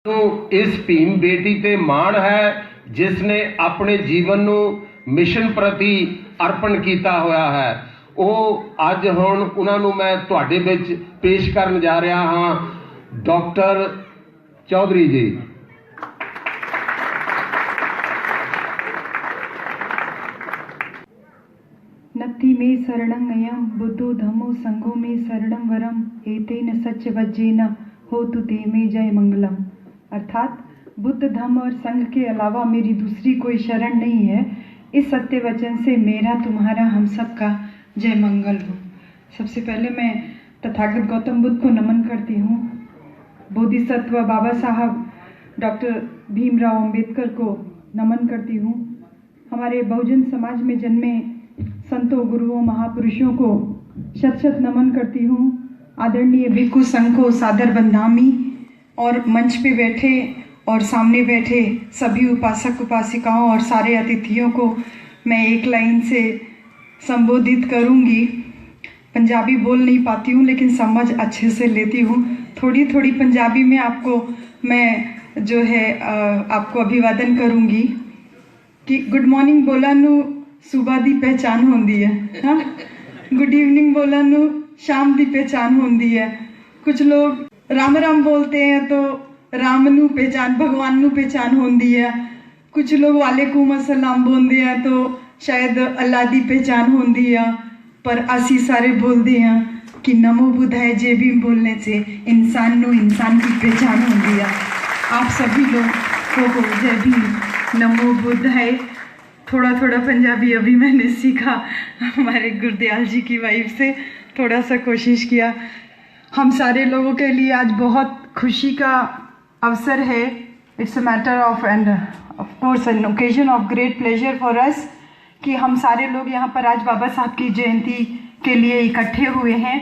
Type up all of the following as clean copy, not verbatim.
तो इस भीम बेटी ते माण है जिसने अपने जीवन नू मिशन प्रति अर्पण किया होया है। ਉਹ ਅੱਜ ਹੁਣ ਉਹਨਾਂ ਨੂੰ मैं ਤੁਹਾਡੇ ਵਿੱਚ पेश ਕਰਨ जा रहा हाँ। डॉक्टर चौधरी जी। नत्थि में शरणं अयं बुद्धो धम्मो संघो में शरणं वरम एतेन सच वज्जेन होतु ते में जय मंगलम। अर्थात बुद्ध धम्म और संघ के अलावा मेरी दूसरी कोई शरण नहीं है। इस सत्य वचन से मेरा तुम्हारा हम सब का जय मंगल हो। सबसे पहले मैं तथागत गौतम बुद्ध को नमन करती हूँ। बोधिसत्व बाबा साहब डॉक्टर भीमराव अंबेडकर को नमन करती हूँ। हमारे बहुजन समाज में जन्मे संतों, गुरुओं, महापुरुषों को शत शत नमन करती हूँ। आदरणीय भिक्खु संघ को सादर बंदामी और मंच पे बैठे और सामने बैठे सभी उपासक उपासिकाओं और सारे अतिथियों को मैं एक लाइन से संबोधित करूँगी। पंजाबी बोल नहीं पाती हूँ लेकिन समझ अच्छे से लेती हूँ। थोड़ी थोड़ी पंजाबी में आपको मैं जो है आपको अभिवादन करूँगी कि गुड मॉर्निंग बोला नू सुबह दी पहचान होंदी है, हाँ। गुड इवनिंग बोला नू शाम दी पहचान होंदी है। कुछ लोग राम राम बोलते हैं तो राम नू पहचान, भगवान नू पहचान होंदी है। कुछ लोग वालेकुम अस्सलाम बोलते हैं तो शायद अल्लाह दी पहचान होंदी है। पर असी सारे बोलते हैं कि नमो बुद्धाय जय भीम बोलने से इंसान नू इंसान की पहचान होंदी है। आप सभी लोग को जय भीम, नमो बुद्धाय। थोड़ा थोड़ा पंजाबी अभी मैंने सीखा हमारे गुरदयाल जी की वाइफ से, थोड़ा सा कोशिश किया। हम सारे लोगों के लिए आज बहुत खुशी का अवसर है। It's a matter of end of course an occasion of great pleasure for us कि हम सारे लोग यहाँ पर आज बाबा साहब की जयंती के लिए इकट्ठे हुए हैं।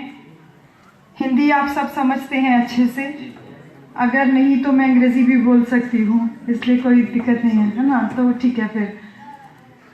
हिंदी आप सब समझते हैं अच्छे से, अगर नहीं तो मैं अंग्रेज़ी भी बोल सकती हूँ, इसलिए कोई दिक्कत नहीं है ना। तो ठीक है, फिर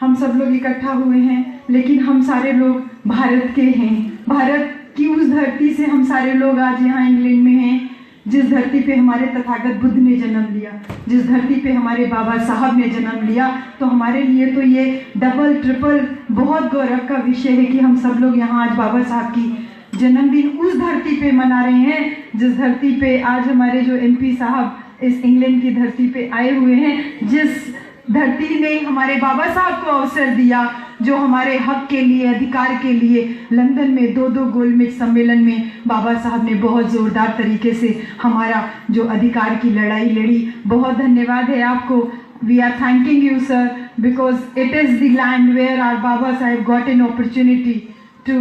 हम सब लोग इकट्ठा हुए हैं लेकिन हम सारे लोग भारत के हैं। भारत की उस धरती से हम सारे लोग आज यहाँ इंग्लैंड में हैं जिस धरती पे हमारे तथागत बुद्ध ने जन्म लिया, जिस धरती पे हमारे बाबा साहब ने जन्म लिया। तो हमारे लिए तो ये डबल ट्रिपल बहुत गौरव का विषय है कि हम सब लोग यहाँ आज बाबा साहब की जन्मदिन उस धरती पे मना रहे हैं जिस धरती पे आज हमारे जो MP साहब इस इंग्लैंड की धरती पे आए हुए हैं, जिस धरती ने हमारे बाबा साहब को अवसर दिया, जो हमारे हक के लिए, अधिकार के लिए लंदन में 2 गोलमेज सम्मेलन में बाबा साहब ने बहुत ज़ोरदार तरीके से हमारा जो अधिकार की लड़ाई लड़ी। बहुत धन्यवाद है आपको। We are thanking you sir because it is the land where our Baba Saheb got an opportunity to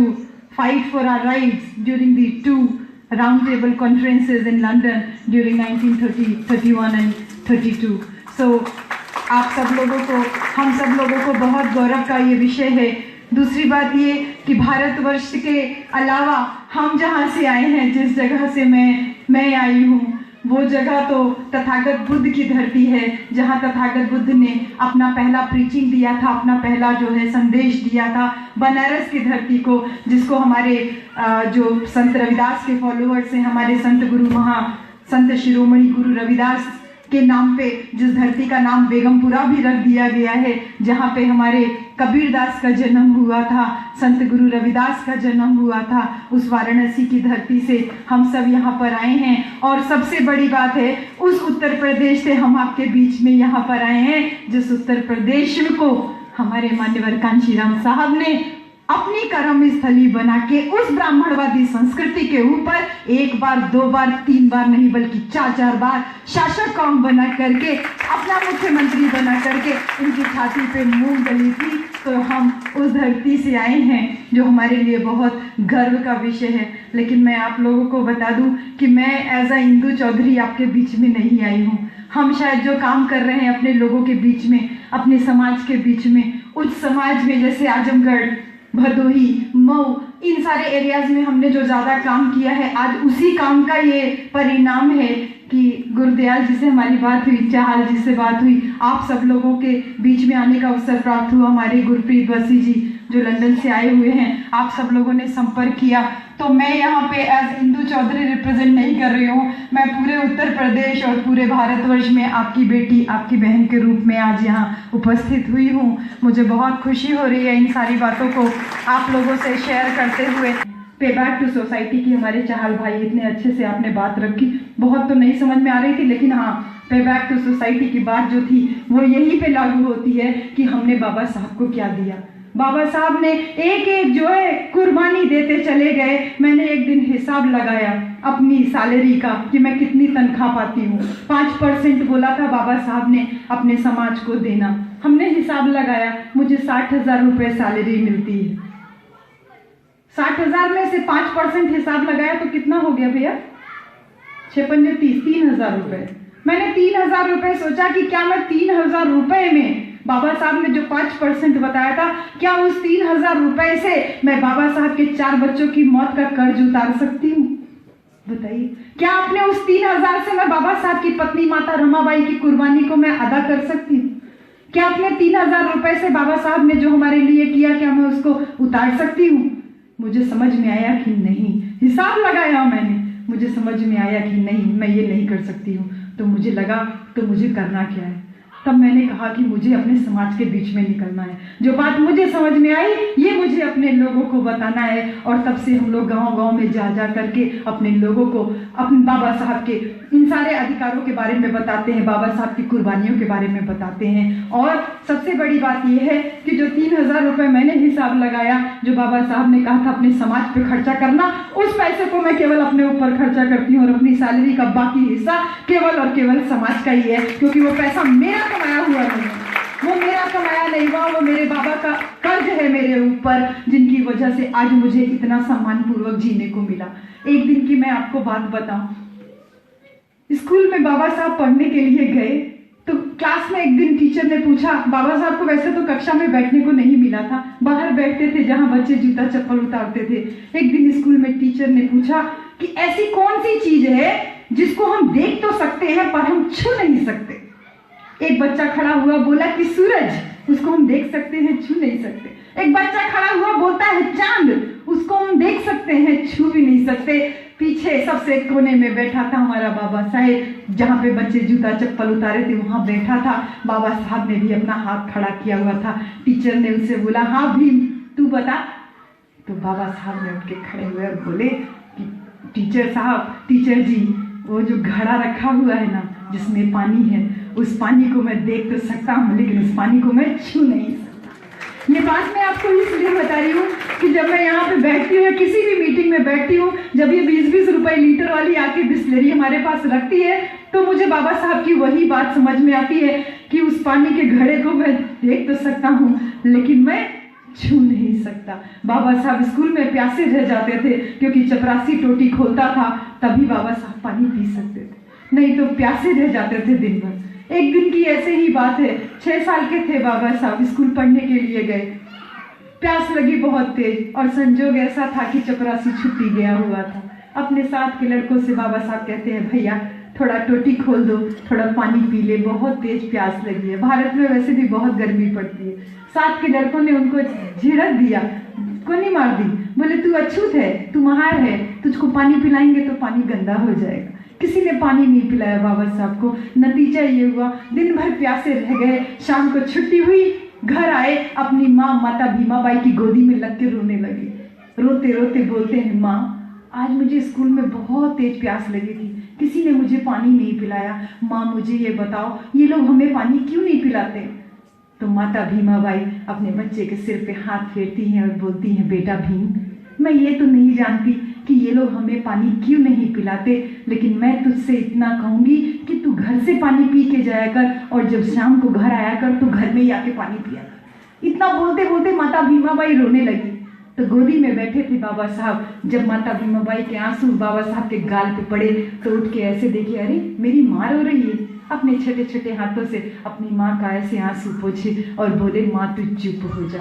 fight for our rights during the 2 round table conferences in London during 1930, 31 and 32। So आप सब लोगों को, हम सब लोगों को बहुत गौरव का ये विषय है। दूसरी बात ये कि भारतवर्ष के अलावा हम जहाँ से आए हैं, जिस जगह से मैं आई हूँ, वो जगह तो तथागत बुद्ध की धरती है, जहाँ तथागत बुद्ध ने अपना पहला प्रीचिंग दिया था, अपना पहला जो है संदेश दिया था बनारस की धरती को, जिसको हमारे जो संत रविदास के फॉलोअर्स हैं, हमारे संत गुरु संत शिरोमणि गुरु रविदास के नाम पे, जिस धरती का नाम बेगमपुरा भी रख दिया गया है, जहाँ पे हमारे कबीरदास का जन्म हुआ था, संत गुरु रविदास का जन्म हुआ था, उस वाराणसी की धरती से हम सब यहाँ पर आए हैं। और सबसे बड़ी बात है, उस उत्तर प्रदेश से हम आपके बीच में यहाँ पर आए हैं, जिस उत्तर प्रदेश को हमारे मान्यवर कांशीराम साहब ने अपनी कर्म स्थली बना के उस ब्राह्मणवादी संस्कृति के ऊपर 1 बार 2 बार 3 बार नहीं बल्कि 4 बार शासक कौम बना करके, अपना मुख्यमंत्री बना करके उनकी छाती पे मूंग डली थी। तो हम उस धरती से आए हैं जो हमारे लिए बहुत गर्व का विषय है। लेकिन मैं आप लोगों को बता दूं कि मैं एज अ इंदू चौधरी आपके बीच में नहीं आई हूँ। हम शायद जो काम कर रहे हैं अपने लोगों के बीच में, अपने समाज के बीच में, उच्च समाज में, जैसे आजमगढ़, भदोही, मऊ, इन सारे एरियाज में हमने जो ज़्यादा काम किया है, आज उसी काम का ये परिणाम है कि गुरदयाल जी से हमारी बात हुई, चाहल जी से बात हुई, आप सब लोगों के बीच में आने का अवसर प्राप्त हुआ। हमारे गुरप्रीत वसी जी जो लंदन से आए हुए हैं, आप सब लोगों ने संपर्क किया। तो तो मैं यहाँ पे एज इंदु चौधरी रिप्रेजेंट नहीं कर रही हूँ। मैं पूरे उत्तर प्रदेश और पूरे भारतवर्ष में आपकी बेटी, आपकी बहन के रूप में आज यहाँ उपस्थित हुई हूँ। मुझे बहुत खुशी हो रही है इन सारी बातों को आप लोगों से शेयर करते हुए। पे बैक टू सोसाइटी की हमारे चाहल भाई, इतने अच्छे से आपने बात रखी। बहुत तो नहीं समझ में आ रही थी, लेकिन हाँ, पे बैक टू सोसाइटी की बात जो थी वो यहीं पे लागू होती है कि हमने बाबा साहब को क्या दिया। बाबा साहब ने एक एक जो है कुर्बानी देते चले गए। मैंने एक दिन हिसाब लगाया अपनी सैलरी का कि मैं कितनी तनख्वाह पाती हूँ। 5% बोला था बाबा साहब ने अपने समाज को देना। हमने हिसाब लगाया, मुझे 60,000 रुपये सैलरी मिलती है। 60,000 में से 5% हिसाब लगाया तो कितना हो गया भैया? 6×5 = 3,000 रुपये। मैंने 3,000 रुपये सोचा कि क्या मैं 3,000 रुपये में बाबा साहब ने जो 5% बताया था, क्या उस 3,000 रुपये से मैं बाबा साहब के 4 बच्चों की मौत का कर्ज उतार सकती हूँ? बताइए, क्या आपने उस 3,000 से मैं बाबा साहब की पत्नी माता रमाबाई की कुर्बानी को मैं अदा कर सकती हूँ? क्या आपने 3,000 रुपये से बाबा साहब ने जो हमारे लिए किया, क्या मैं उसको उतार सकती हूँ? मुझे समझ में आया कि नहीं। हिसाब लगाया मैंने, मुझे समझ में आया कि नहीं, मैं ये नहीं कर सकती हूँ। तो मुझे लगा तो मुझे करना क्या है। तब मैंने कहा कि मुझे अपने समाज के बीच में निकलना है। जो बात मुझे समझ में आई ये मुझे अपने लोगों को बताना है। और तब से हम लोग गांव-गांव में जा जा करके अपने लोगों को अपने बाबा साहब के इन सारे अधिकारों के बारे में बताते हैं, बाबा साहब की कुर्बानियों के बारे में बताते हैं। और सबसे बड़ी बात यह है कि जो 3,000 रुपये मैंने हिसाब लगाया, जो बाबा साहब ने कहा था अपने समाज पे खर्चा करना, उस पैसे को मैं केवल अपने ऊपर खर्चा करती हूँ और अपनी सैलरी का बाकी हिस्सा केवल और केवल समाज का ही है। क्योंकि वो पैसा मेरा कमाया हुआ नहीं, वो मेरा कमाया नहीं हुआ, वो मेरे बाबा का कर्ज है मेरे ऊपर, जिनकी वजह से आज मुझे इतना सम्मानपूर्वक जीने को मिला। एक दिन की मैं आपको बात बताऊं, स्कूल में बाबा साहब पढ़ने के लिए गए तो क्लास में एक दिन टीचर ने पूछा, बाबा साहब को वैसे तो कक्षा में बैठने को नहीं मिला था, बाहर बैठते थे जहां बच्चे जूता चप्पल उतारते थे। एक दिन स्कूल में टीचर ने पूछा कि ऐसी कौन सी चीज है जिसको हम देख तो सकते हैं पर हम छू नहीं सकते। एक बच्चा खड़ा हुआ बोला कि सूरज, उसको हम देख सकते हैं छू नहीं सकते। एक बच्चा खड़ा हुआ बोलता है चांद, उसको हम देख सकते हैं छू भी नहीं सकते। पीछे सबसे कोने में बैठा था हमारा बाबा साहेब, जहाँ पे बच्चे जूता चप्पल उतारे थे वहां बैठा था। बाबा साहब ने भी अपना हाथ खड़ा किया हुआ था। टीचर ने उसे बोला, हाँ भीम तू बता। तो बाबा साहब ने उठ के खड़े हुए और बोले कि टीचर साहब, टीचर जी, वो जो घड़ा रखा हुआ है ना जिसमें पानी है, उस पानी को मैं देख तो सकता हूँ लेकिन उस पानी को मैं छू नहीं सकता। ये बात मैं आपको इसलिए बता रही हूँ कि जब मैं यहाँ पे बैठती हूँ, किसी भी मीटिंग में बैठती हूँ, जब ये 20-20 रुपए लीटर वाली आके बिस्लेरी हमारे पास रखती है, तो मुझे बाबा साहब की वही बात समझ में आती है कि उस पानी के घड़े को मैं देख तो सकता हूँ लेकिन मैं छू नहीं सकता। बाबा साहब स्कूल में प्यासे रह जाते थे क्योंकि चपरासी टोटी खोलता था, तभी बाबा साहब पानी पी सकते थे, नहीं तो प्यासे रह जाते थे दिन भर। एक दिन की ऐसे ही बात है, 6 साल के थे बाबा साहब, स्कूल पढ़ने के लिए गए। प्यास लगी बहुत तेज और संजोग ऐसा था कि चपरासी छुट्टी गया हुआ था। अपने साथ के लड़कों से बाबा साहब कहते हैं, भैया थोड़ा टोटी खोल दो, थोड़ा पानी पी ले, बहुत तेज प्यास लगी है। भारत में वैसे भी बहुत गर्मी पड़ती है। साथ के लड़कों ने उनको झिड़क दिया, को नहीं मार दी, बोले तू अछूत है, तू महार है, तुझको पानी पिलाएंगे तो पानी गंदा हो जाएगा। किसी ने पानी नहीं पिलाया बाबा साहब को। नतीजा ये हुआ, दिन भर प्यासे रह गए। शाम को छुट्टी हुई, घर आए, अपनी माँ माता भीमाबाई की गोदी में लग के रोने लगे। रोते रोते बोलते हैं, माँ आज मुझे स्कूल में बहुत तेज प्यास लगी थी, किसी ने मुझे पानी नहीं पिलाया। माँ मुझे ये बताओ, ये लोग हमें पानी क्यों नहीं पिलाते? तो माता भीमाबाई अपने बच्चे के सिर पे हाथ फेरती हैं और बोलती हैं, बेटा भीम, मैं ये तो नहीं जानती कि ये लोग हमें पानी क्यों नहीं पिलाते, लेकिन मैं तुझसे इतना कहूंगी कि तू घर से पानी पी के जाया कर और जब शाम को घर आया कर तो घर में ही आके पानी पिया कर। इतना बोलते बोलते माता भीमाबाई रोने लगी। तो गोदी में बैठे थे बाबा साहब, जब माता भीमाबाई के आंसू बाबा साहब के गाल पे पड़े तो उठ के ऐसे देखे, अरे मेरी माँ रो रही है। अपने छोटे छोटे हाथों से अपनी माँ का ऐसे आंसू पोंछे और बोले, माँ तू चुप हो जा,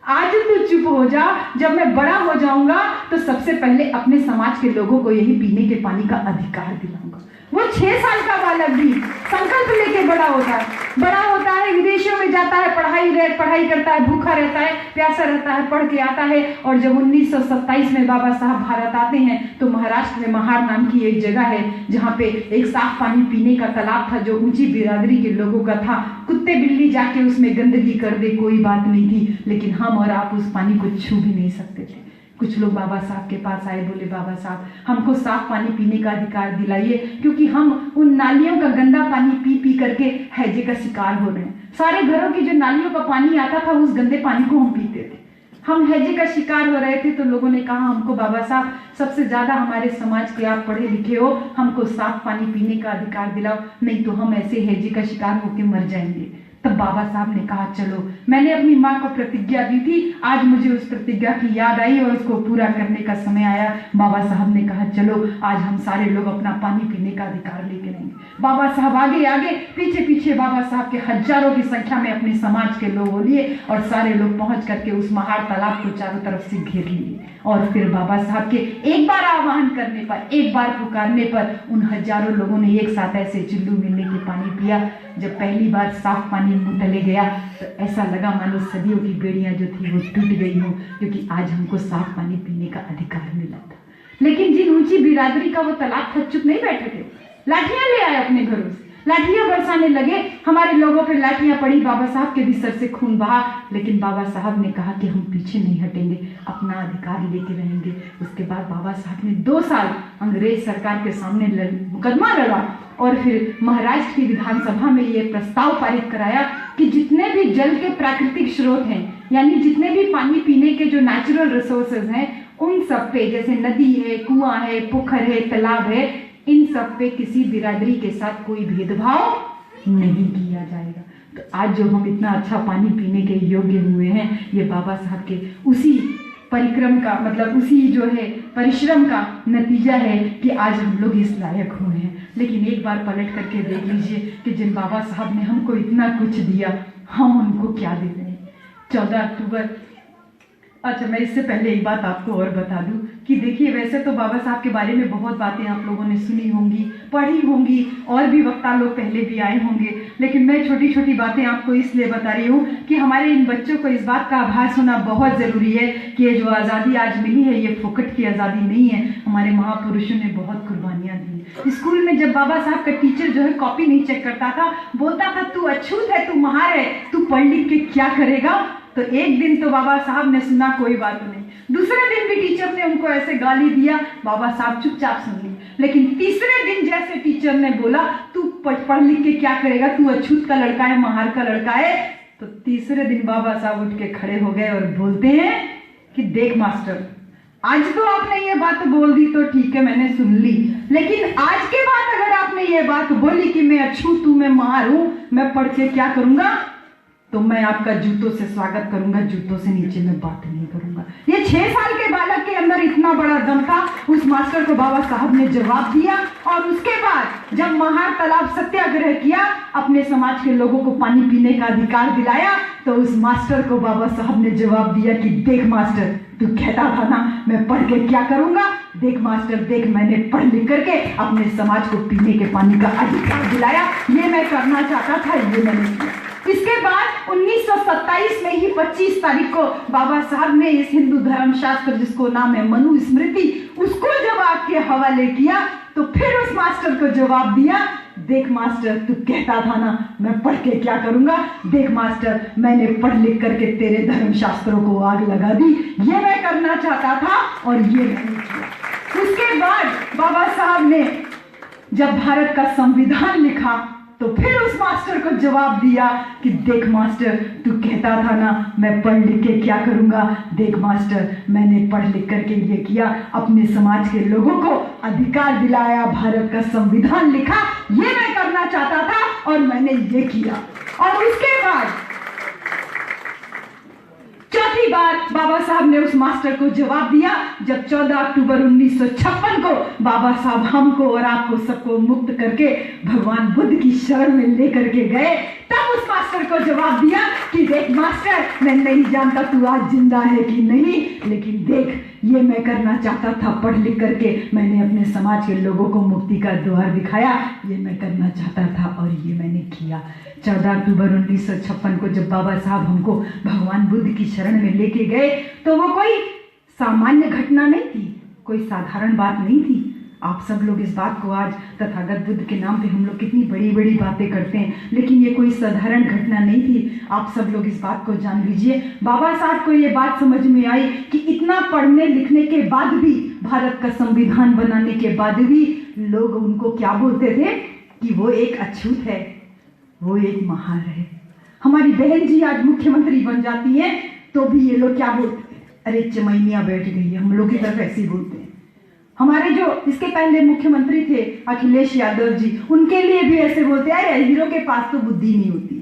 आज तू चुप हो जा, जब मैं बड़ा हो जाऊंगा तो सबसे पहले अपने समाज के लोगों को यही पीने के पानी का अधिकार दिलाऊंगा। वो 6 साल का बालक भी संकल्प लेके बड़ा होता है, विदेशों में जाता है, पढ़ाई करता है, भूखा रहता है, प्यासा रहता है, पढ़ के आता है। और जब 1927 में बाबा साहब भारत आते हैं तो महाराष्ट्र में महार नाम की एक जगह है जहाँ पे एक साफ पानी पीने का तालाब था जो ऊंची बिरादरी के लोगों का था। कुत्ते बिल्ली जाके उसमें गंदगी कर दे कोई बात नहीं थी, लेकिन हम और आप उस पानी को छू भी नहीं सकते थे। कुछ लोग बाबा साहब के पास आए, बोले बाबा साहब हमको साफ पानी पीने का अधिकार दिलाइए, क्योंकि हम उन नालियों का गंदा पानी पी पी करके हैजे का शिकार हो रहे हैं। सारे घरों की जो नालियों का पानी आता था उस गंदे पानी को हम पीते थे, हम हैजे का शिकार हो रहे थे। तो लोगों ने कहा हमको बाबा साहब सबसे ज्यादा हमारे समाज के आप पढ़े लिखे हो, हमको साफ पानी पीने का अधिकार दिलाओ, नहीं तो हम ऐसे हैजे का शिकार होकर मर जाएंगे। तब बाबा साहब ने कहा चलो, मैंने अपनी माँ को प्रतिज्ञा दी थी, आज मुझे उस प्रतिज्ञा की याद आई और उसको पूरा करने का समय आया। बाबा साहब ने कहा चलो आज हम सारे लोग अपना पानी पीने का अधिकार लेके रहेंगे। बाबा साहब आगे आगे पीछे पीछे बाबा साहब के हजारों की संख्या में अपने समाज के लोग लिए और सारे लोग पहुंच करके उस महार तालाब को चारों तरफ से घेर लिए। और फिर बाबा साहब के एक बार आह्वान करने पर, एक बार पुकारने पर उन हजारों लोगों ने एक साथ ऐसे चिल्लू मिलने के पानी पिया। जब पहली बार साफ पानी मुंह तले गया तो ऐसा लगा मानो सदियों की बेड़ियां जो थी वो टूट गई हो, क्योंकि आज हमको साफ पानी पीने का अधिकार मिला था। लेकिन जिन ऊंची बिरादरी का वो तालाब था, चुप नहीं बैठे थे, लाठियां ले आए अपने घरों से, लाठियां बरसाने लगे। हमारे लोगों पे लाठियां पड़ी, बाबा साहब के भी सर से खून बहा, लेकिन बाबा साहब ने कहा कि हम पीछे नहीं हटेंगे, अपना अधिकार लेके रहेंगे। उसके बाद बाबा साहब ने 2 साल अंग्रेज सरकार के सामने मुकदमा लड़ा और फिर महाराष्ट्र की विधानसभा में ये प्रस्ताव पारित कराया कि जितने भी जल के प्राकृतिक स्रोत हैं, यानी जितने भी पानी पीने के जो नेचुरल रिसोर्सेज हैं, उन सब पे, जैसे नदी है, कुआं है, पोखर है, तालाब है, इन सब पे किसी बिरादरी के साथ कोई भेदभाव नहीं किया जाएगा। तो आज जो हम इतना अच्छा पानी पीने के योग्य हुए हैं, ये बाबा साहब के उसी परिक्रम का, मतलब उसी जो है परिश्रम का नतीजा है कि आज हम लोग इस लायक हुए हैं। लेकिन एक बार पलट करके देख लीजिए कि जिन बाबा साहब ने हमको इतना कुछ दिया, हम उनको क्या दे रहे हैं। 14 अक्टूबर, अच्छा मैं इससे पहले एक बात आपको और बता दूं कि देखिए, वैसे तो बाबा साहब के बारे में बहुत बातें आप लोगों ने सुनी होंगी, पढ़ी होंगी, और भी वक्ता लोग पहले भी आए होंगे, लेकिन मैं छोटी छोटी बातें आपको इसलिए बता रही हूँ कि हमारे इन बच्चों को इस बात का आभास होना बहुत जरूरी है कि ये जो आज़ादी आज मिली है ये फोकट की आज़ादी नहीं है। हमारे महापुरुषों ने बहुत कुर्बानियाँ दी। स्कूल में जब बाबा साहब का टीचर जो है कॉपी नहीं चेक करता था, बोलता था तू अछूत है, तू महार है, तू पढ़ लिख के क्या करेगा। तो एक दिन तो बाबा साहब ने सुना, कोई बात नहीं। दूसरे दिन भी टीचर ने उनको ऐसे गाली दिया, बाबा साहब चुपचाप सुन ली। लेकिन तीसरे दिन जैसे टीचर ने बोला तू पढ़ लिख के क्या करेगा, तू अछूत का लड़का है, महार का लड़का है, तो तीसरे दिन बाबा साहब उठ के खड़े हो गए और बोलते हैं कि देख मास्टर, आज तो आपने ये बात बोल दी तो ठीक है, मैंने सुन ली, लेकिन आज के बाद अगर आपने ये बात बोली कि मैं अछूत हूं, मैं महार हूं, मैं पढ़ के क्या करूंगा, तो मैं आपका जूतों से स्वागत करूंगा, जूतों से नीचे मैं बात नहीं करूंगा। ये 6 साल के बालक के अंदर इतना बड़ा दम था। उस मास्टर को बाबा साहब ने जवाब दिया और उसके बाद जब महार तालाब सत्याग्रह किया, अपने समाज के लोगों को पानी पीने का अधिकार दिलाया, तो उस मास्टर को बाबा साहब ने जवाब दिया कि देख मास्टर, तू कहता था ना मैं पढ़ के क्या करूंगा, देख मास्टर देख, मैंने पढ़ लिख करके अपने समाज को पीने के पानी का अधिकार दिलाया। ये मैं करना चाहता था, ये मैंने किया। इसके बाद 1927 में ही 25 तारीख को बाबा साहब ने इस हिंदू धर्म शास्त्र जिसको नाम है मनुस्मृति, उसको जब आपके हवाले किया, तो फिर उस मास्टर को जवाब दिया, देख मास्टर, तू कहता था ना मैं पढ़ के क्या करूंगा, देख मास्टर, मैंने पढ़ लिख करके तेरे धर्म शास्त्रों को आग लगा दी। ये मैं करना चाहता था और ये मैंने किया। उसके बाद बाबा साहब ने जब भारत का संविधान लिखा, तो फिर उस मास्टर को जवाब दिया कि देख मास्टर, तू कहता था ना मैं पढ़ लिख के क्या करूंगा, देख मास्टर, मैंने पढ़ लिख करके ये किया, अपने समाज के लोगों को अधिकार दिलाया, भारत का संविधान लिखा, ये मैं करना चाहता था और मैंने ये किया। और उसके बाद चौथी बार बाबा साहब ने उस मास्टर को जवाब दिया, जब 14 अक्टूबर 1956 को बाबा साहब हमको और आपको सबको मुक्त करके भगवान बुद्ध की शरण में लेकर के गए, तब उस मास्टर को जवाब दिया कि देख मास्टर, मैं नहीं जानता तू आज जिंदा है कि नहीं, लेकिन देख, ये मैं करना चाहता था, पढ़ लिख करके मैंने अपने समाज के लोगों को मुक्ति का द्वार दिखाया, ये मैं करना चाहता था और ये मैंने किया। 14 अक्टूबर 1956 को जब बाबा साहब हमको भगवान बुद्ध की शरण में लेके गए तो वो कोई सामान्य घटना नहीं थी, कोई साधारण बात नहीं थी। आप सब लोग इस बात को आज तथागत बुद्ध के नाम पे हम लोग कितनी बड़ी बड़ी बातें करते हैं, लेकिन ये कोई साधारण घटना नहीं थी। आप सब लोग इस बात को जान लीजिए। बाबा साहब को ये बात समझ में आई कि इतना पढ़ने लिखने के बाद भी, भारत का संविधान बनाने के बाद भी लोग उनको क्या बोलते थे कि वो एक अछूत है, वो एक महार है। हमारी बहन जी आज मुख्यमंत्री बन जाती है तो भी ये लोग क्या बोलते हैं, अरे चमैनिया बैठ गई है। हम लोग की तरफ ऐसे ही बोलते हैं। हमारे जो इसके पहले मुख्यमंत्री थे अखिलेश यादव जी, उनके लिए भी ऐसे बोलते हैं, अरे हीरो के पास तो बुद्धि नहीं होती।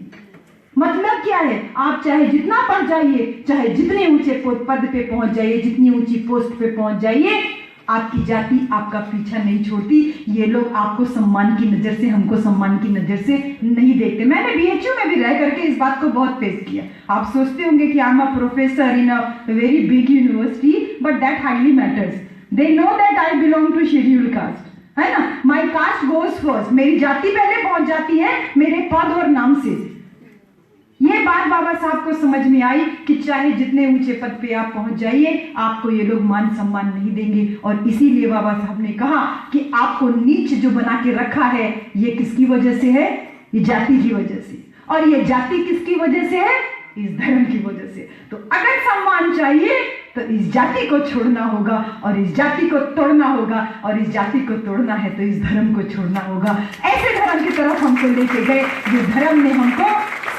मतलब क्या है, आप चाहे जितना पढ़ जाइए, चाहे जितने ऊंचे पद पे पहुंच जाइए, जितनी ऊंची पोस्ट पे पहुंच जाइए, आपकी जाति आपका पीछा नहीं छोड़ती। ये लोग आपको सम्मान की नजर से, हमको सम्मान की नजर से नहीं देखते। मैंने बीएचयू में भी रह करके इस बात को बहुत फेस किया। आप सोचते होंगे कि I am a professor in a very big university, but that hardly matters. They know that I belong to schedule caste, है ना। माई कास्ट गोज फर्स्ट, मेरी जाति पहले पहुंच जाती है मेरे पद और नाम से। ये बात बाबा साहब को समझ में आई कि चाहे जितने ऊंचे पद पे आप पहुंच जाइए, आपको ये लोग मान सम्मान नहीं देंगे। और इसीलिए बाबा साहब ने कहा कि आपको नीच जो बना के रखा है, ये किसकी वजह से है, ये जाति की वजह से। और ये जाति किसकी वजह से है, इस धर्म की वजह से। तो अगर सम्मान चाहिए तो इस जाति को छोड़ना होगा, और इस जाति को तोड़ना होगा, और इस जाति को तोड़ना है तो इस धर्म को छोड़ना होगा। ऐसे धर्म की तरफ हमको लेके गए जिस धर्म ने हमको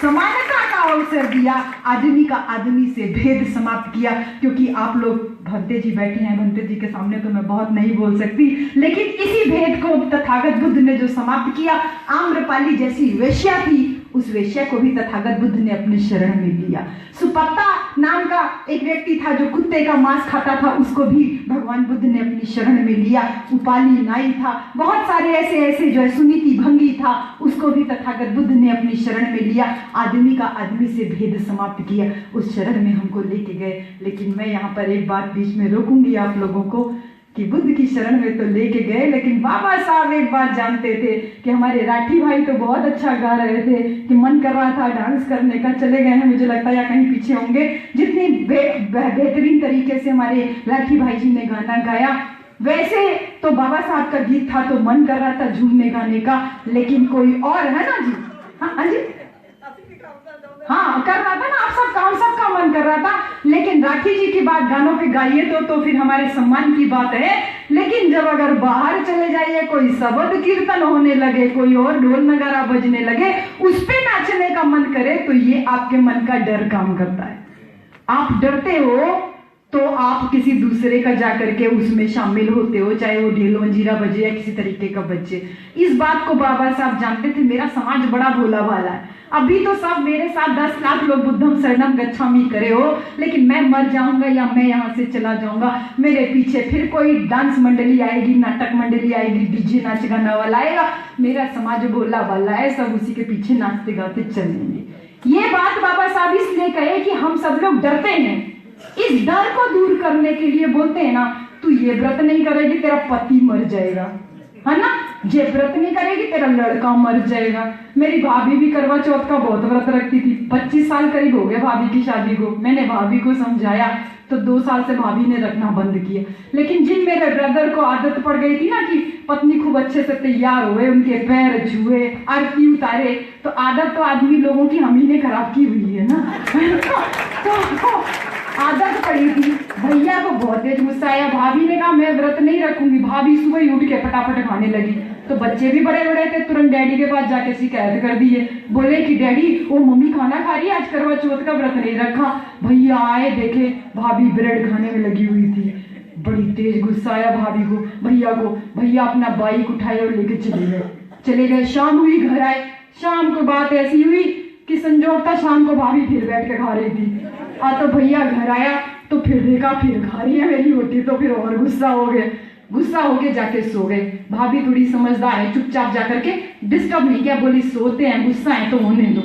समानता का अवसर दिया, आदमी का आदमी से भेद समाप्त किया। क्योंकि आप लोग, भंते जी बैठे हैं, भंते जी के सामने तो मैं बहुत नहीं बोल सकती, लेकिन इसी भेद को तथागत बुद्ध ने जो समाप्त किया, आम्रपाली जैसी वेश्या थी, उस वेश्या को भी तथागत बुद्ध ने अपने शरण में लिया। सुपत्ता नाम का एक व्यक्ति था जो कुत्ते का मांस खाता था, उसको भी भगवान बुद्ध ने अपनी शरण में लिया। उपाली नाई था, बहुत सारे ऐसे ऐसे जो है, सुनीति भंगी था, उसको भी तथागत बुद्ध ने अपनी शरण में लिया। आदमी का आदमी से भेद समाप्त किया, उस शरण में हमको लेके गए। लेकिन मैं यहाँ पर एक बात बीच में रोकूंगी आप लोगों को कि बुद्ध की शरण में तो लेके गए, लेकिन बाबा साहब एक बात जानते थे कि हमारे राठी भाई तो बहुत अच्छा गा रहे थे कि मन कर रहा था डांस करने का। चले गए हैं, मुझे लगता है, या कहीं पीछे होंगे। जितनी बेहतरीन तरीके से हमारे राठी भाई जी ने गाना गाया, वैसे तो बाबा साहब का गीत था तो मन कर रहा था झूमने गाने का, लेकिन कोई और, है ना जी, हाँ जी, हाँ कर रहा था ना, आप सबका मन कर रहा था। लेकिन राठी जी की बात गानों पे गाइए तो फिर हमारे सम्मान की बात है। लेकिन जब अगर बाहर चले जाइए, कोई शब्द कीर्तन होने लगे, कोई और ढोल नगारा बजने लगे, उस पे नाचने का मन करे, तो ये आपके मन का डर काम करता है। आप डरते हो तो आप किसी दूसरे का जाकर के उसमें शामिल होते हो, चाहे वो ढेलो मंजीरा बजे या किसी तरीके का बच्चे। इस बात को बाबा साहब जानते थे। मेरा समाज बड़ा भोला भाला है। अभी तो सब मेरे साथ 10 लाख लोग बुद्धम शरणम गच्छामि करे हो, लेकिन मैं मर जाऊंगा या मैं यहाँ से चला जाऊंगा, मेरे पीछे फिर कोई डांस मंडली आएगी, नाटक मंडली आएगी, डीजे नाच गाना वाला आएगा। मेरा समाज भोला भाला है, सब उसी के पीछे नाचते गाते चलेंगे। ये बात बाबा साहब इसलिए कहे कि हम सब लोग डरते हैं। इस डर को दूर करने के लिए बोलते हैं ना, तू ये व्रत नहीं करेगी तेरा पति मर जाएगा, है ना, ये व्रत नहीं करेगी तेरा लड़का मर जाएगा। मेरी भाभी भी करवा चौथ का बहुत व्रत रखती थी। 25 साल करीब हो गए भाभी की शादी को। मैंने भाभी को समझाया तो 2 साल से भाभी ने रखना बंद किया। लेकिन जिन मेरे ब्रदर को आदत पड़ गई थी ना कि पत्नी खूब अच्छे से तैयार हुए, उनके पैर छुए, आरती उतारे, तो आदत तो आदमी लोगों की हम ही ने खराब की हुई है ना। तो आदत पड़ी थी। भैया को बहुत तेज गुस्सा आया। भाभी ने कहा मैं व्रत नहीं रखूंगी। भाभी सुबह ही उठ के फटाफट खाने लगी। तो बच्चे भी बड़े बड़े थे, तुरंत डैडी के पास जाके शिकायत कर दिए। बोले कि डैडी वो मम्मी खाना खा रही है, आज करवा चौथ का व्रत नहीं रखा। भैया आए, देखे भाभी ब्रेड खाने में लगी हुई थी। बड़ी तेज गुस्सा आया भाभी को, भैया को। भैया अपना बाइक उठाए और लेके चले गए। शाम हुई, घर आए। शाम को बात ऐसी हुई कि संजोग था शाम को भाभी फिर बैठ के खा रही थी। तो भैया घर आया तो फिर देखा फिर खा रही है मेरी रोटी, तो फिर और गुस्सा हो गए। गुस्सा होके जाके सो गए। भाभी थोड़ी समझदार है, चुपचाप जाकर के डिस्टर्ब नहीं किया, बोली सोते हैं, गुस्सा है तो होने दो।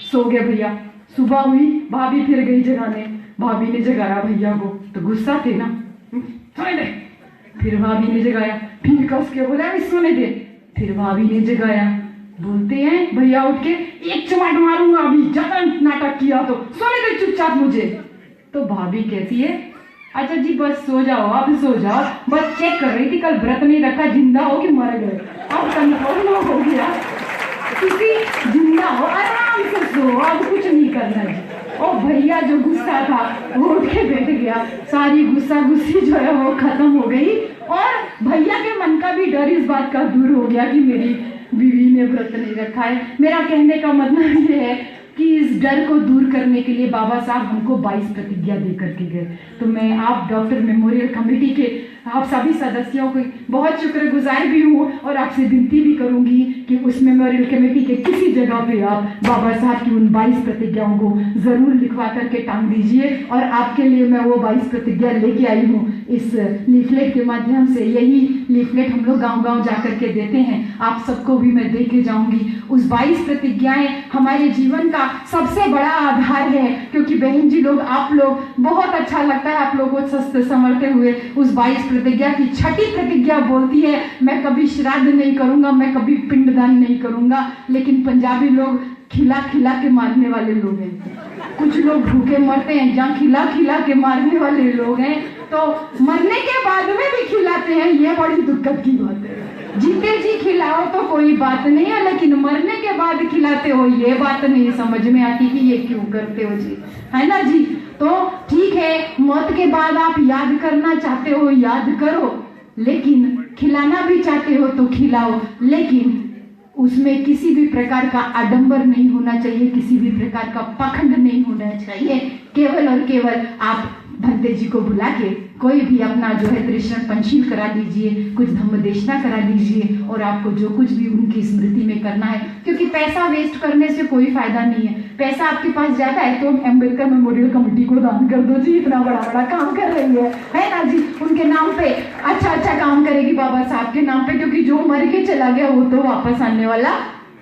सो गए भैया। सुबह हुई, भाभी फिर गई जगाने। भाभी ने जगाया भैया को, तो गुस्सा थे ना, फिर भाभी ने जगाया, फिर कस के बोला सोने दे। फिर भाभी ने जगाया, बोलते हैं भैया उठ के, एक चमाट मारूंगा अभी, ज्यादा नाटक किया तो, सोने दे चुपचाप मुझे। तो भाभी कहती है अच्छा जी बस सो जाओ, अब सो जाओ, बस चेक कर रही थी कल व्रत नहीं रखा, जिंदा हो कि मर गए। अब कंफर्म हो गया क्योंकि जिंदा हो, आराम से सो, अब कुछ नहीं करना है। और भैया जो गुस्सा था वो उठ के बैठ गया, सारी गुस्सा गुस्सी जो है वो खत्म हो गई। और भैया के मन का भी डर इस बात का दूर हो गया कि मेरी बीवी ने व्रत नहीं रखा है। मेरा कहने का मतलब ये है कि इस डर को दूर करने के लिए बाबा साहब हमको 22 प्रतिज्ञा दे करके गए। तो मैं आप डॉक्टर मेमोरियल कमेटी के आप सभी सदस्यों को बहुत शुक्रगुजार भी हूँ और आपसे विनती भी करूंगी कि उस मेमोरियल कमेटी के किसी जगह पे आप बाबा साहब की उन 22 प्रतिज्ञाओं को जरूर लिखवा करके टांग दीजिए। और आपके लिए मैं वो 22 प्रतिज्ञा लेके आई हूँ इस लीफलेट के माध्यम से। यही लीफलेट हम लोग गाँव-गाँव जा करके देते हैं, आप सबको भी मैं दे के जाऊंगी। उस 22 प्रतिज्ञाएं हमारे जीवन का सबसे बड़ा आधार है, क्योंकि बहन जी लोग, आप लोग, बहुत अच्छा लगता है आप लोगों को सस्ते संवरते हुए। उस 22 प्रतिज्ञा की छठी प्रतिज्ञा बोलती है मैं कभी श्राद्ध नहीं करूंगा, मैं कभी पिंडदान नहीं करूंगा। लेकिन पंजाबी लोग खिला खिला के मारने वाले लोग हैं, कुछ लोग भूखे मरते हैं, जहाँ खिला खिला के मारने वाले लोग हैं तो मरने के बाद में भी खिलाते हैं, ये बड़ी दिक्कत की बात है। जीते जी खिलाओ तो कोई बात नहीं है, लेकिन मरने के बाद खिलाते हो, ये बात नहीं समझ में आती कि ये क्यों करते हो जी, है ना जी। तो ठीक है, मौत के बाद आप याद करना चाहते हो याद करो, लेकिन खिलाना भी चाहते हो तो खिलाओ, लेकिन उसमें किसी भी प्रकार का आडंबर नहीं होना चाहिए, किसी भी प्रकार का पखंड नहीं होना चाहिए। केवल और केवल आप भंते जी को बुला के कोई भी अपना जो है तृष्ण पंचशील करा दीजिए, कुछ धम्मदेशना करा दीजिए, और आपको जो कुछ भी उनकी स्मृति में करना है, क्योंकि पैसा वेस्ट करने से कोई फायदा नहीं है। पैसा आपके पास ज्यादा है तो अम्बेडकर मेमोरियल कमेटी को दान कर दो जी, इतना बड़ा बड़ा काम कर रही है ना जी। उनके नाम पे अच्छा अच्छा काम करेगी बाबा साहब के नाम पे, क्योंकि जो मर के चला गया वो तो वापस आने वाला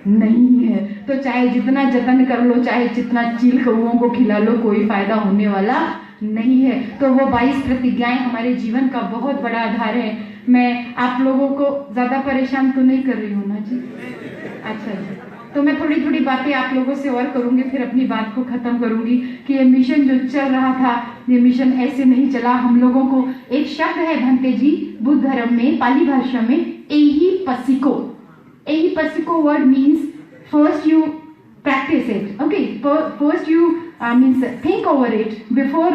नहीं है। तो चाहे जितना जतन कर लो, चाहे जितना चील कौओं को खिला लो, कोई फायदा होने वाला नहीं है। तो वो 22 प्रतिज्ञाएं हमारे जीवन का बहुत बड़ा आधार है। मैं आप लोगों को ज्यादा परेशान तो नहीं कर रही हूँ ना जी? अच्छा जी, तो मैं थोड़ी थोड़ी बातें आप लोगों से और करूंगी, फिर अपनी बात को खत्म करूंगी कि ये मिशन जो चल रहा था, ये मिशन ऐसे नहीं चला। हम लोगों को एक शब्द है भंते जी बुद्ध धर्म में, पाली भाषा में, एही पसिको। एही पसिको word means first you practice it, okay? First you means think over it before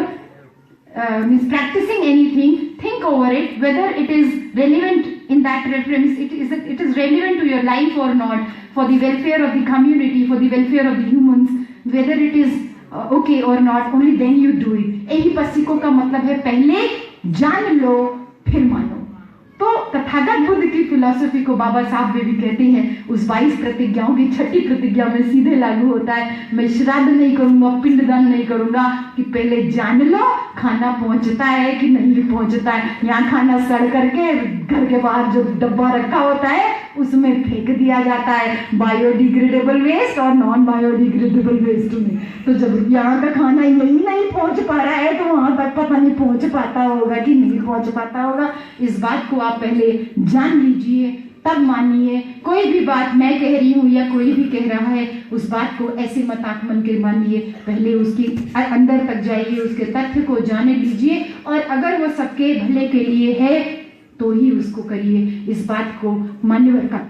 means practicing anything. Think over it whether it is relevant in that reference. It is relevant to your life or not, for the welfare of the community, for the welfare of the humans. Whether it is okay or not, only then you do it. यही पसिको का मतलब है पहले जान लो फिर मानो। तो तथागत बुद्ध की फिलॉसफी को बाबा साहब भी कहते हैं उस 22 प्रतिज्ञाओं की छठी प्रतिज्ञा में सीधे लागू होता है। मैं श्राद्ध नहीं करूंगा, पिंडदान नहीं करूंगा, कि पहले जान लो खाना पहुंचता है कि नहीं पहुंचता है। यहाँ खाना सड़ करके घर के बाहर जो डब्बा रखा होता है उसमें फेंक दिया जाता है, बायोडिग्रेडेबल वेस्ट और नॉन बायोडिग्रेडेबल वेस्ट में। तो जब यहाँ का खाना यही नहीं पहुंच पा रहा है तो वहां तक पता नहीं पहुंच पाता होगा कि नहीं पहुंच पाता होगा। इस बात को आप पहले जान लीजिए, तब मानिए। कोई भी बात मैं कह रही हूँ या कोई भी कह रहा है, उस बात को ऐसे मत आत्मन के मानिए, पहले उसकी अंदर तक जाइए, उसके तथ्य को जाने लीजिए, और अगर वो सबके भले के लिए है तो ही उसको करिए। इस बात को मान्यवर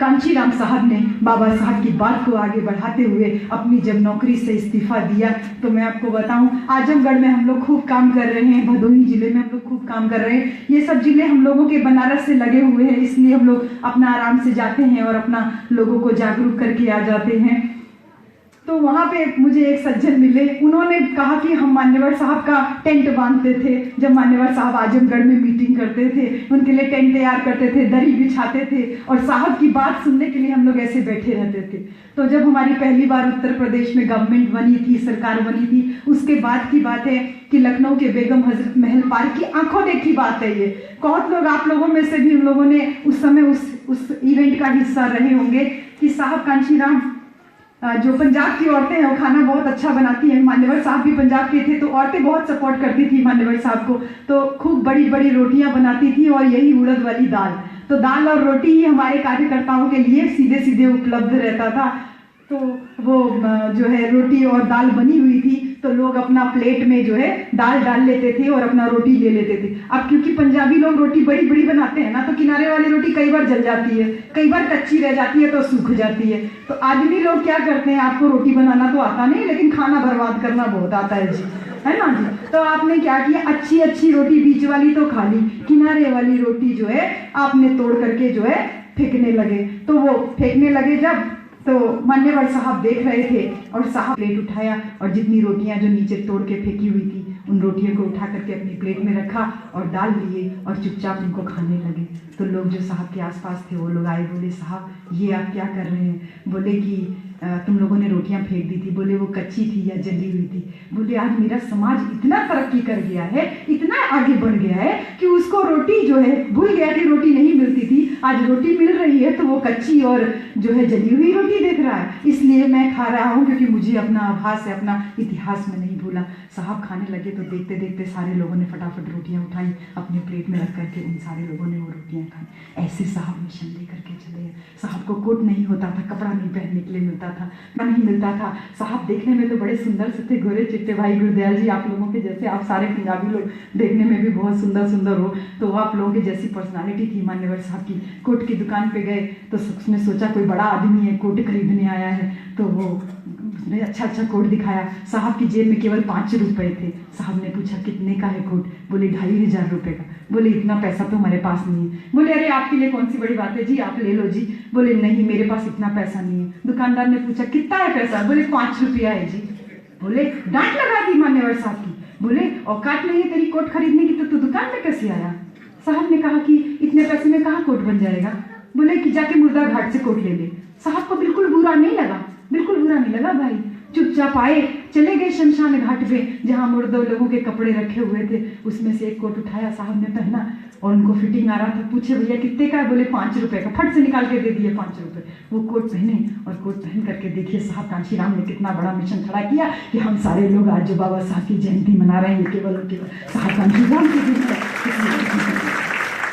कांचीराम साहब ने बाबा साहब की बात को आगे बढ़ाते हुए अपनी जब नौकरी से इस्तीफा दिया, तो मैं आपको बताऊं, आजमगढ़ में हम लोग खूब काम कर रहे हैं, भदोही जिले में हम लोग खूब काम कर रहे हैं। ये सब जिले हम लोगों के बनारस से लगे हुए हैं, इसलिए हम लोग अपना आराम से जाते हैं और अपना लोगों को जागरूक करके आ जाते हैं। तो वहाँ पे मुझे एक सज्जन मिले, उन्होंने कहा कि हम मान्यवर साहब का टेंट बांधते थे। जब मान्यवर साहब आजमगढ़ में मीटिंग करते थे, उनके लिए टेंट तैयार करते थे, दरी बिछाते थे, और साहब की बात सुनने के लिए हम लोग ऐसे बैठे रहते थे। तो जब हमारी पहली बार उत्तर प्रदेश में गवर्नमेंट बनी थी, सरकार बनी थी, उसके बाद की बात है कि लखनऊ के बेगम हजरत महल पार्क की आंखों देखी बात है ये। बहुत लोग, आप लोगों में से भी उन लोगों ने उस समय उस इवेंट का हिस्सा रहे होंगे कि साहब कांचीराम, जो पंजाब की औरतें हैं वो खाना बहुत अच्छा बनाती हैं। मान्यवर साहब भी पंजाब के थे, तो औरतें बहुत सपोर्ट करती थी मान्यवर साहब को, तो खूब बड़ी बड़ी रोटियां बनाती थी और यही उड़द वाली दाल। तो दाल और रोटी ही हमारे कार्यकर्ताओं के लिए सीधे सीधे उपलब्ध रहता था। तो वो जो है रोटी और दाल बनी हुई थी तो लोग अपना प्लेट में जो है दाल डाल लेते थे और अपना रोटी ले लेते थे। अब क्योंकि पंजाबी लोग रोटी बड़ी बड़ी बनाते हैं ना, तो किनारे वाली रोटी कई बार जल जाती है, कई बार कच्ची रह जाती है तो सूख जाती है। तो आदमी लोग क्या करते हैं, आपको रोटी बनाना तो आता नहीं लेकिन खाना बर्बाद करना बहुत आता है जी, है ना जी। तो आपने क्या किया, अच्छी अच्छी रोटी बीच वाली तो खा ली, किनारे वाली रोटी जो है आपने तोड़ करके जो है फेंकने लगे। तो वो फेंकने लगे जब, तो मान्यवर साहब देख रहे थे और साहब प्लेट उठाया और जितनी रोटियां जो नीचे तोड़ के फेंकी हुई थी उन रोटियों को उठा करके अपनी प्लेट में रखा और डाल लिए और चुपचाप उनको खाने लगे। तो लोग जो साहब के आसपास थे वो लोग आए, बोले साहब ये आप क्या कर रहे हैं? बोले कि तुम लोगों ने रोटियां फेंक दी थी। बोले वो कच्ची थी या जली हुई थी। बोले आज मेरा समाज इतना तरक्की कर गया है, इतना आगे बढ़ गया है कि उसको रोटी जो है भूल गया कि रोटी नहीं मिलती थी, आज रोटी मिल रही है तो वो कच्ची और जो है जली हुई रोटी देख रहा है, इसलिए मैं खा रहा हूँ क्योंकि मुझे अपना आभास है, अपना इतिहास में नहीं भूला। साहब खाने लगे तो देखते देखते सारे लोगों ने फटाफट रोटियां उठाई, अपने प्लेट में रख करके उन सारे लोगों ने वो रोटियां खाई। ऐसे साहब मिशन ले करके चले। साहब को कोट नहीं होता था, कपड़ा नहीं पहनने के लिए मिलता था, नहीं मिलता था। साहब देखने में तो बड़े सुंदर से थे, गोरे चिट्टे। भाई गुरदयाल जी आप लोगों के जैसे, आप सारे पंजाबी लोग देखने में भी बहुत सुंदर सुंदर हो, तो आप लोगों की जैसी पर्सनालिटी थी मान्यवर साहब की। कोट की दुकान पे गए तो उसने सोचा कोई बड़ा आदमी है, कोट खरीदने आया है, तो वो उसने अच्छा अच्छा कोट दिखाया। साहब की जेब में केवल 5 रुपए थे। साहब ने पूछा कितने का है कोट? बोले 2500 रुपए का। बोले इतना पैसा तो हमारे पास नहीं है। बोले अरे आपके लिए कौन सी बड़ी बात है जी, आप ले लो जी। बोले नहीं मेरे पास इतना पैसा नहीं है। दुकानदार ने पूछा कितना है पैसा? बोले 5 रुपया है जी। बोले डांट लगा दी मान्यवर साहब की। बोले औकात नहीं है तेरी कोट खरीदने की तो तू दुकान में कैसे आया? साहब ने कहा कि इतने पैसे में कहाँ कोट बन जाएगा। बोले कि जाके मुर्दा घाट से कोट ले ले। साहब को बिल्कुल बुरा नहीं लगा, बिल्कुल बुरा नहीं लगा भाई। चुपचाप आए, चले गए शमशान घाट पे जहाँ मुर्दों लोगों के कपड़े रखे हुए थे, उसमें से एक कोट उठाया, साहब ने पहना और उनको फिटिंग आ रहा था। पूछे भैया कितने का है? बोले 5 रुपए का। फट से निकाल के दे दिए 5 रुपए। वो कोट पहने और कोट पहन करके देखिए साहब कांशीराम ने कितना बड़ा मिशन खड़ा किया कि हम सारे लोग आज जो बाबा साहब की जयंती मना रहे हैं केवल और केवल साहब कांशीराम के दिन है।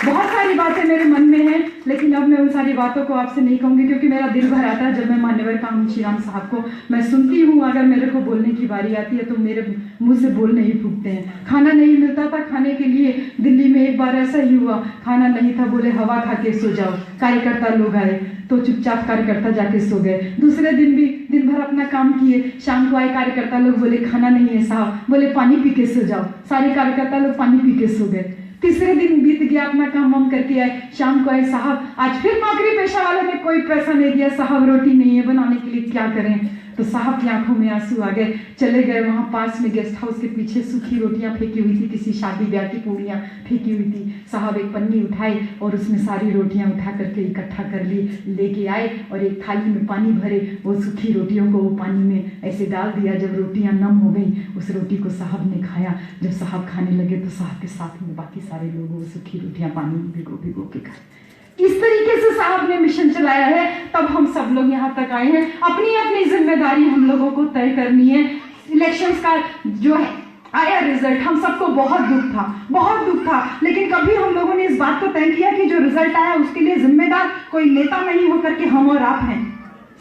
बहुत सारी बातें मेरे मन में हैं, लेकिन अब मैं उन सारी बातों को आपसे नहीं कहूँगी क्योंकि मेरा दिल भर आता है जब मैं मान्यवर कांशीराम साहब को मैं सुनती हूँ। अगर मेरे को बोलने की बारी आती है तो मेरे मुंह से बोल नहीं फूटते हैं। खाना नहीं मिलता था खाने के लिए, दिल्ली में एक बार ऐसा ही हुआ, खाना नहीं था, बोले हवा खा के सो जाओ। कार्यकर्ता लोग आए तो चुपचाप कार्यकर्ता जाके सो गए। दूसरे दिन भी दिन भर अपना काम किए, शाम को आए कार्यकर्ता लोग, बोले खाना नहीं है साहब, बोले पानी पी के सो जाओ। सारे कार्यकर्ता लोग पानी पी के सो गए। तीसरे दिन बीत गया, अपना काम वाम करके आए, शाम को आए, साहब आज फिर नौकरी पेशा वालों ने कोई पैसा नहीं दिया, साहब रोटी नहीं है बनाने के लिए, क्या करें? तो साहब की आंखों में आंसू आ गए। चले गए वहां पास में गेस्ट हाउस के पीछे सूखी रोटियां फेंकी हुई थी, किसी शादी ब्याह की पूड़ियां फेंकी हुई थी। साहब एक पन्नी उठाई और उसमें सारी रोटियां उठा करके इकट्ठा कर ली, लेके आए और एक थाली में पानी भरे, वो सूखी रोटियों को वो पानी में ऐसे डाल दिया। जब रोटियां नम हो गई उस रोटी को साहब ने खाया। जब साहब खाने लगे तो साहब के साथ में बाकी सारे लोग वो सूखी रोटियां पानी में भिगो भिगो के खाए। इस तरीके से साहब ने मिशन चलाया है, तब हम सब लोग यहाँ तक आए हैं। अपनी अपनी जिम्मेदारी हम लोगों को तय करनी है। इलेक्शंस का जो है आया रिजल्ट, हम सबको बहुत दुख था, लेकिन कभी हम लोगों ने इस बात को तय किया कि जो रिजल्ट आया उसके लिए जिम्मेदार कोई नेता नहीं होकर के हम और आप हैं,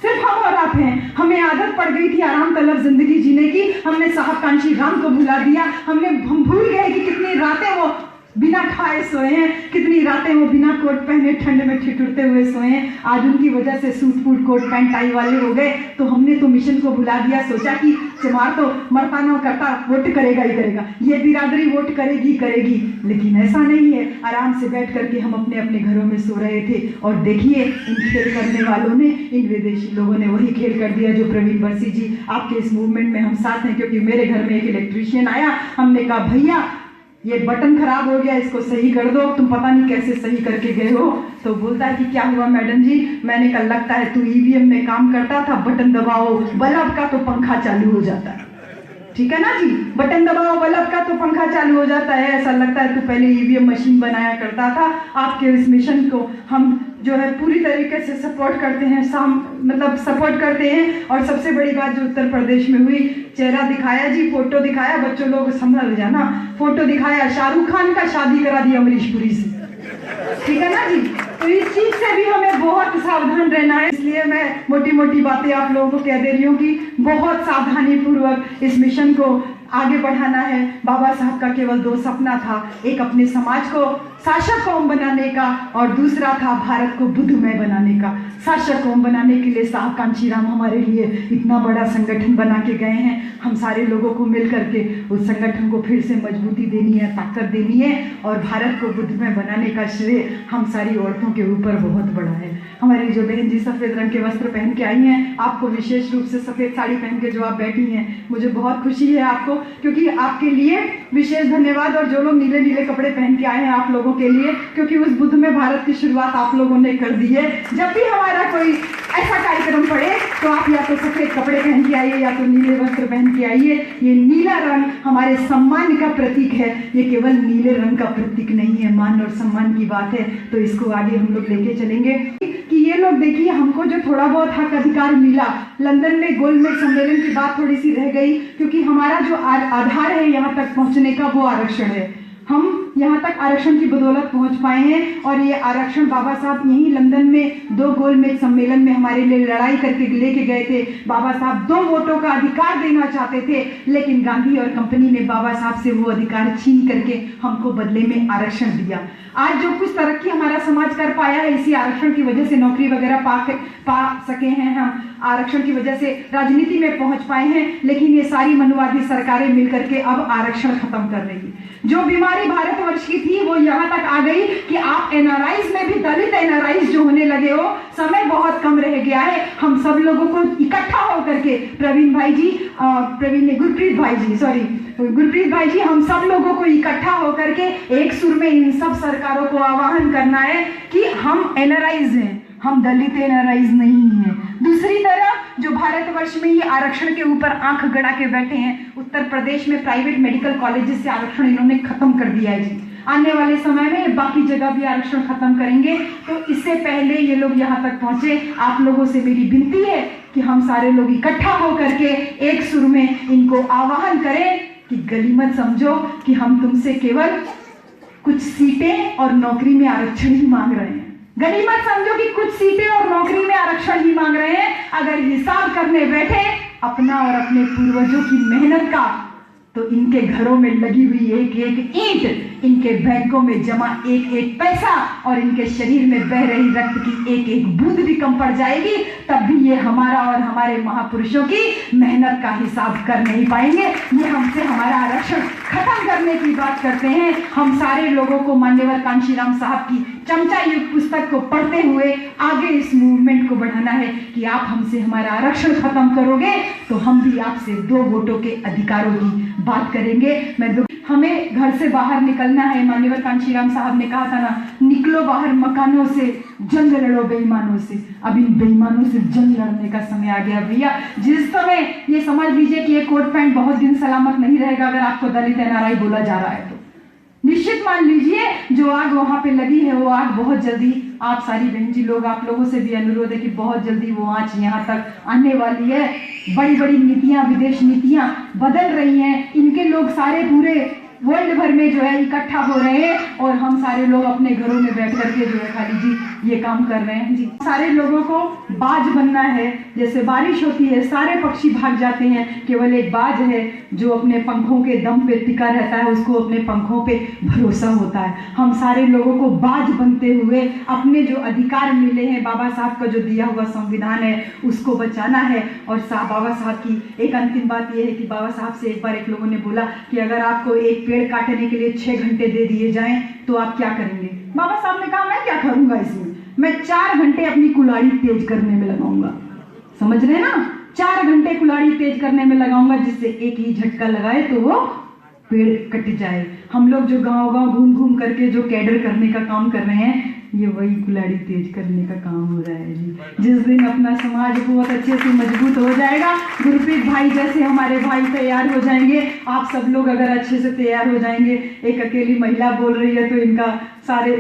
सिर्फ हम और आप हैं। हमें आदत पड़ गई थी आराम तलब जिंदगी जीने की, हमने साहब कांशीराम को भुला दिया। हम भूल गए कि कितनी रातें वो बिना खाए सोए हैं, कितनी रातें वो बिना कोट पहने ठंड में ठिठुरते हुए सोए हैं। आज उनकी वजह से सूट फूट कोट पैंट टाई वाले हो गए, तो हमने तो मिशन को भुला दिया। सोचा कि चमार तो मरता ना करता, वोट करेगा ही करेगा, ये बिरादरी वोट करेगी, लेकिन ऐसा नहीं है। आराम से बैठ करके हम अपने अपने घरों में सो रहे थे और देखिए इन खेल करने वालों ने, इन विदेशी लोगों ने वही खेल कर दिया जो प्रवीण बरसी जी आपके इस मूवमेंट में हम साथ हैं। क्योंकि मेरे घर में एक इलेक्ट्रीशियन आया, हमने कहा भैया ये बटन खराब हो गया, इसको सही कर दो। तुम पता नहीं कैसे सही करके गए हो। तो बोलता है कि क्या हुआ मैडम जी? मैंने कहा लगता है तू ईवीएम में काम करता था, बटन दबाओ बल्ब का तो पंखा चालू हो जाता है। ठीक है ना जी, बटन दबाओ बल्ब का तो पंखा चालू हो जाता है। ऐसा लगता है तू पहले ईवीएम मशीन बनाया करता था। आपके इस मिशन को हम जो है पूरी तरीके से सपोर्ट करते हैं, सपोर्ट करते हैं। और सबसे बड़ी बात जो उत्तर प्रदेश में हुई, चेहरा दिखाया जी, फोटो दिखाया, बच्चों लोग संभल जाना, फोटो दिखाया, शाहरुख खान का शादी करा दिया अमरीश पुरी से। ठीक है ना जी। तो इस चीज से भी हमें बहुत सावधान रहना है। इसलिए मैं मोटी मोटी बातें आप लोगों को कह दे रही हूँ कि बहुत सावधानी पूर्वक इस मिशन को आगे बढ़ाना है। बाबा साहब का केवल 2 सपना था, एक अपने समाज को शासक कौम बनाने का और दूसरा था भारत को बुद्धमय बनाने का। शासक कौम बनाने के लिए साहब कांशीराम हमारे लिए इतना बड़ा संगठन बना के गए हैं। हम सारे लोगों को मिल करके उस संगठन को फिर से मजबूती देनी है, ताकत देनी है और भारत को बुद्धमय बनाने का श्रेय हम सारी औरतों के ऊपर बहुत बड़ा है। हमारी जो बहन जी सफ़ेद रंग के वस्त्र पहन के आई हैं, आपको विशेष रूप से सफ़ेद साड़ी पहन के जो आप बैठी हैं, मुझे बहुत खुशी है आपको, क्योंकि आपके लिए विशेष धन्यवाद। और जो लोग नीले नीले कपड़े पहन के आए हैं आप लोगों के लिए, क्योंकि उस बुद्ध में भारत की शुरुआत आप लोगों ने कर दी है। जब भी हमारा कोई ऐसा कार्यक्रम पड़े तो आप या तो सफ़ेद कपड़े पहन के आइए या तो नीले वस्त्र पहन के आइए। ये नीला रंग हमारे सम्मान का प्रतीक है, ये केवल नीले रंग का प्रतीक नहीं है, मान और सम्मान की बात है। तो इसको आगे हम लोग लेके चलेंगे कि ये लोग देखिए, हमको जो थोड़ा बहुत हक अधिकार मिला, लंदन में गोलमेज सम्मेलन की बात थोड़ी सी रह गई, क्योंकि हमारा जो आधार है यहाँ तक पहुँचने का वो आरक्षण है। हम यहाँ तक आरक्षण की बदौलत पहुँच पाए हैं और ये आरक्षण बाबा साहब यहीं लंदन में 2 गोलमेज सम्मेलन में हमारे लिए लड़ाई करके लेके गए थे। बाबा साहब 2 वोटों का अधिकार देना चाहते थे, लेकिन गांधी और कंपनी ने बाबा साहब से वो अधिकार छीन करके हमको बदले में आरक्षण दिया। आज जो कुछ तरक्की हमारा समाज कर पाया है, इसी आरक्षण की वजह से नौकरी वगैरह पा सके हैं, हम आरक्षण की वजह से राजनीति में पहुंच पाए हैं। लेकिन ये सारी मनुवादी सरकारें मिलकर के अब आरक्षण खत्म कर रही है। जो बीमारी भारतवर्ष की थी वो यहाँ तक आ गई कि आप एनआरआईज में भी दलित एनआरआईज जो होने लगे हो, समय बहुत कम रह गया है। हम सब लोगों को इकट्ठा होकर के गुरप्रीत भाई जी, हम सब लोगों को इकट्ठा होकर के एक सुर में इन सब सरकारों को आह्वान करना है कि हम एनआरआईज हैं, हम दलित एनआरआईज नहीं हैं। दूसरी तरफ जो भारतवर्ष में ये आरक्षण के ऊपर आंख गड़ा के बैठे हैं, उत्तर प्रदेश में प्राइवेट मेडिकल कॉलेजेस से आरक्षण इन्होंने खत्म कर दिया है जी। आने वाले समय में बाकी जगह भी आरक्षण खत्म करेंगे। तो इससे पहले ये लोग यहाँ तक पहुंचे, आप लोगों से मेरी विनती है कि हम सारे लोग इकट्ठा होकर के एक सुर में इनको आह्वान करें कि गली मत समझो कि हम तुमसे केवल कुछ सीटें और नौकरी में आरक्षण ही मांग रहे हैं। गली मत समझो कि कुछ सीटें और नौकरी में आरक्षण ही मांग रहे हैं। अगर हिसाब करने बैठे अपना और अपने पूर्वजों की मेहनत का, तो इनके घरों में लगी हुई एक एक ईंट, इनके बैंकों में जमा एक एक पैसा और इनके शरीर में बह रही रक्त की एक एक बूंद भी कम पड़ जाएगी, तब भी ये हमारा और हमारे महापुरुषों की मेहनत का हिसाब कर नहीं पाएंगे। ये हमसे हमारा आरक्षण खत्म करने की बात करते हैं। हम सारे लोगों को मान्यवर कांशीराम साहब की चमचा युग पुस्तक को पढ़ते हुए आगे इस मूवमेंट को बढ़ाना है कि आप हमसे हमारा आरक्षण खत्म करोगे तो हम भी आपसे 2 वोटों के अधिकारों की बात करेंगे। हमें घर से बाहर निकलना है। मान्यवर कांशीराम साहब ने कहा था ना, निकलो बाहर मकानों से, जंग लड़ो बेईमानों से। अब इन बेईमानों से जंग लड़ने का समय आ गया भैया। जिस समय ये समझ लीजिए कि ये कोट पैंट बहुत दिन सलामत नहीं रहेगा अगर आपको दलित एनआरआई बोला जा रहा है तो निश्चित मान लीजिए जो आग वहां पे लगी है वो आग बहुत जल्दी, आप सारी बहन जी लोग, आप लोगों से भी अनुरोध है कि बहुत जल्दी वो आंच यहाँ तक आने वाली है। बड़ी बड़ी नीतियां, विदेश नीतियां बदल रही हैं। इनके लोग सारे पूरे वर्ल्ड भर में जो है इकट्ठा हो रहे हैं और हम सारे लोग अपने घरों में बैठ करके जो है खाली जी ये काम कर रहे हैं जी। सारे लोगों को बाज बनना है। जैसे बारिश होती है सारे पक्षी भाग जाते हैं, केवल एक बाज है जो अपने पंखों के दम पे टिका रहता है, उसको अपने पंखों पे भरोसा होता है। हम सारे लोगों को बाज बनते हुए अपने जो अधिकार मिले हैं, बाबा साहब का जो दिया हुआ संविधान है, उसको बचाना है। और बाबा साहब की एक अंतिम बात यह है कि बाबा साहब से एक बार एक लोगों ने बोला कि अगर आपको एक पेड़ काटने के लिए 6 घंटे दे दिए जाएं तो आप क्या करेंगे? बाबा साहब ने कहा मैं क्या करूंगा इसमें, मैं 4 घंटे अपनी कुल्हाड़ी तेज करने में लगाऊंगा। समझ रहे हैं ना, 4 घंटे कुल्हाड़ी तेज करने में लगाऊंगा जिससे एक ही झटका लगाए तो वो पेड़ कट जाए। हम लोग जो गांव-गांव घूम करके जो कैडर करने का काम कर रहे हैं, ये वही कुल्हाड़ी तेज करने का काम हो रहा है जी। जिस दिन अपना समाज बहुत अच्छे से मजबूत हो जाएगा, गुरप्रीत भाई जैसे हमारे भाई तैयार हो जाएंगे, आप सब लोग अगर अच्छे से तैयार हो जाएंगे। एक अकेली महिला बोल रही है तो इनका सारे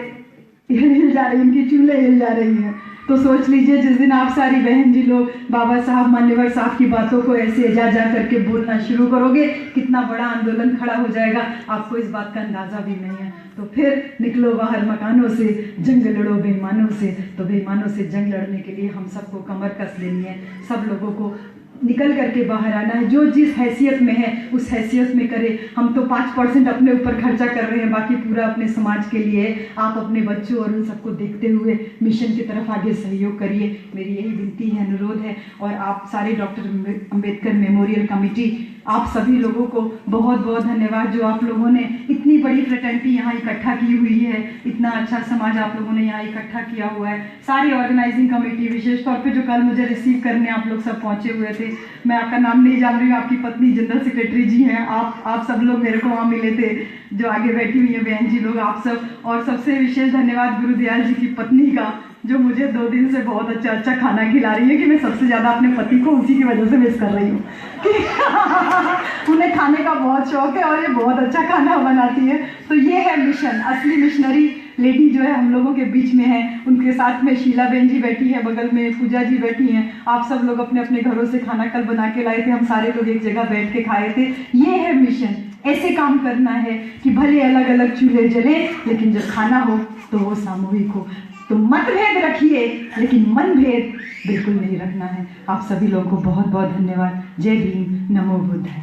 हिल जा रही, इनकी चूल्हे हिल जा रही हैं। तो सोच लीजिए जिस दिन आप सारी बहन जी लोग बाबा साहब मान्यवर साहब की बातों को ऐसे जा करके बोलना शुरू करोगे, कितना बड़ा आंदोलन खड़ा हो जाएगा, आपको इस बात का अंदाजा भी नहीं है। तो फिर निकलो बाहर मकानों से, जंग लड़ो बेईमानों से। तो बेईमानों से जंग लड़ने के लिए हम सबको कमर कस लेनी है, सब लोगों को निकल करके बाहर आना है। जो जिस हैसियत में है उस हैसियत में करे। हम तो 5% अपने ऊपर खर्चा कर रहे हैं, बाकी पूरा अपने समाज के लिए। आप अपने बच्चों और उन सबको देखते हुए मिशन की तरफ आगे सहयोग करिए, मेरी यही विनती है, अनुरोध है। और आप सारे डॉक्टर अंबेडकर मेमोरियल कमेटी, आप सभी लोगों को बहुत बहुत धन्यवाद, जो आप लोगों ने इतनी बड़ी फ्रेटर्निटी यहाँ इकट्ठा की हुई है, इतना अच्छा समाज आप लोगों ने यहाँ इकट्ठा किया हुआ है। सारी ऑर्गेनाइजिंग कमेटी, विशेष तौर पे जो कल मुझे रिसीव करने आप लोग सब पहुँचे हुए थे, मैं आपका नाम नहीं जान रही हूँ, आपकी पत्नी जनरल सेक्रेटरी जी हैं, आप सब लोग मेरे को वहाँ मिले थे, जो आगे बैठी हुई है बहन जी लोग, आप सब। और सबसे विशेष धन्यवाद गुरुदयाल जी की पत्नी का, जो मुझे 2 दिन से बहुत अच्छा खाना खिला रही है, कि मैं सबसे ज़्यादा अपने पति को उसी की वजह से मिस कर रही हूँ कि उन्हें खाने का बहुत शौक है और ये बहुत अच्छा खाना बनाती है। तो ये है मिशन, असली मिशनरी लेडी जो है हम लोगों के बीच में है। उनके साथ में शीला बहन जी बैठी है, बगल में पूजा जी बैठी हैं। आप सब लोग अपने अपने घरों से खाना कल बना के लाए थे, हम सारे लोग एक जगह बैठ के खाए थे। ये है मिशन, ऐसे काम करना है कि भले अलग अलग चूल्हे जले, लेकिन जब खाना हो तो वो सामूहिक हो। तो मतभेद रखिए, लेकिन मनभेद बिल्कुल नहीं रखना है। आप सभी लोगों को बहुत बहुत धन्यवाद। जय भीम, नमो बुद्धाय।